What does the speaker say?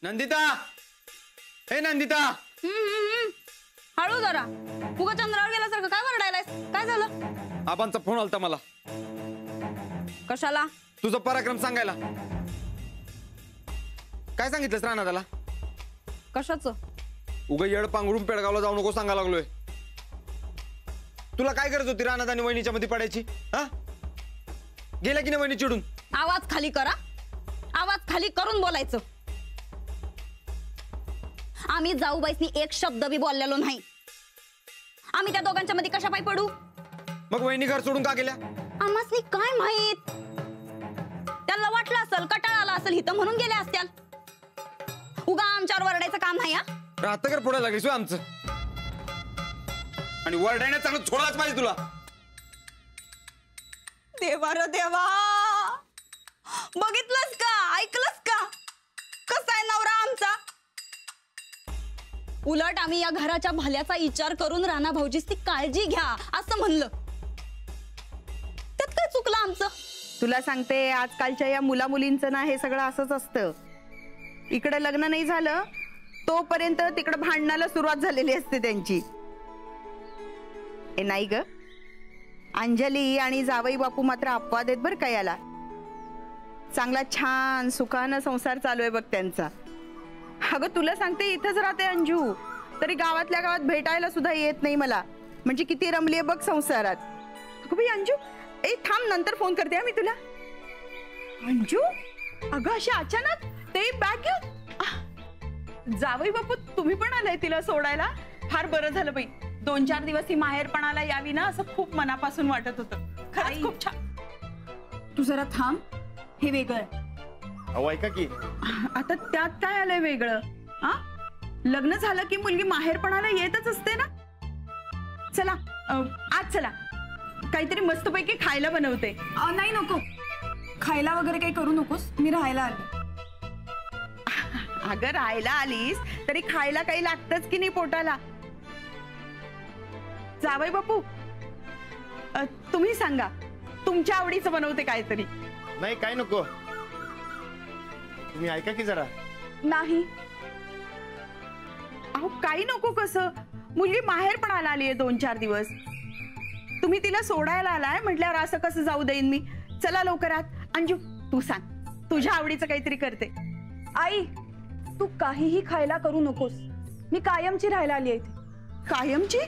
नंदिता, हे नंदिता. हळू जरा. उगा चंद्रावर गेल्यासारखं काय वरडायलायस? काय झालं? आबांचा फोन आलता मला. कशाला? तुझा पराक्रम सांगायला. काय सांगितलंस रानादाला? कशाचं? उगा येड पांघरून पेडगावला जाऊ नको सांगायला लागलोय. तुला काय गरज होती रानात आणि वहिनीच्या मध्ये पडायची? हा, गेला की नाही वहिनी चिडून? आवाज खाली करा. आवाज खाली करून बोलायचं. आम्ही जाऊबाईसनी एक शब्द बी बोललेलो नाही. आम्ही त्या दोघांच्या मध्ये कशा पाय पडू? मग वहिनी घर सोडून का गेल्या? आम्हासनी काय माहित? त्यांना वाटलं असेल, कटाळा आला असेल इथं म्हणून गेल्या असत्याल. उगा आमच्यावर वरडायचं काम नाही. राहतं कर पुढे लागलीस आमचं. आणि वरडायला चांगलं छोडाच पाहिजे तुला. देवा रे देवा, बघितलंस का? ऐकलंस का? कसा आहे नवरा आमचा? उलट आम्ही या घराच्या भल्याचा विचार करून राणा भाऊजीस ती काळजी घ्या असं म्हणलं. त्यात काय चुकलं आमचं? तुला सांगते, आजकालच्या या मुला मुलींचं ना हे सगळं असंच असतं. इकडे लग्न नाही झालं तोपर्यंत तिकडे भांडणाला सुरुवात झालेली असते त्यांची. ए नाही ग, अंजली आणि जावई बापू मात्र अपवाद आहेत बरं का याला. चांगला छान सुखानं संसार चालू आहे बघ त्यांचा. अगं तुला सांगते, इथंच राहते अंजू, तरी गावातल्या गावात भेटायला सुद्धा येत नाही मला. म्हणजे किती रमलीये बघ संसारात. अगं बाई अंजू, ए थांब, नंतर फोन करते मी तुला. अंजू, अगं अशी अचानक ते बॅग घेऊन? जावई बापू तुम्ही पण आलाय तिला सोडायला? फार बरं झालं बाई. 2-4 दिवस ही माहेरपणाला यावी ना असं खूप मनापासून वाटत होतं. खरंच खूप छान. तू जरा थांब, हे वेगळं. अहो ऐका की, आता त्यात काय आलंय वेगळं? हा, लग्न झालं की मुलगी माहेरपणाला येतच असते ना. चला आज चला, काहीतरी मस्तपैकी खायला बनवते. नाही नको, खायला वगैरे काही करू नकोस, मी राहायला आले. अगं राहायला आलीस तरी खायला काही लागतच की नाही पोटाला. जावई बापू तुम्ही सांगा, तुमच्या आवडीचं बनवते काहीतरी. नाही काय नको, तुम्ही ऐका की जरा. नाही अहो काही नको. कसं? मुलगी माहेरपणाला आली आहे 2-4 दिवस. तुम्ही तिला सोडायला आलाय म्हटल्यावर असं कसं जाऊ देईन मी? चला लवकरात. अंजू तू सांग, तुझ्या आवडीचं काहीतरी करते. आई, तू काहीही खायला करू नकोस, मी कायमची राहायला आली आहे. कायमची?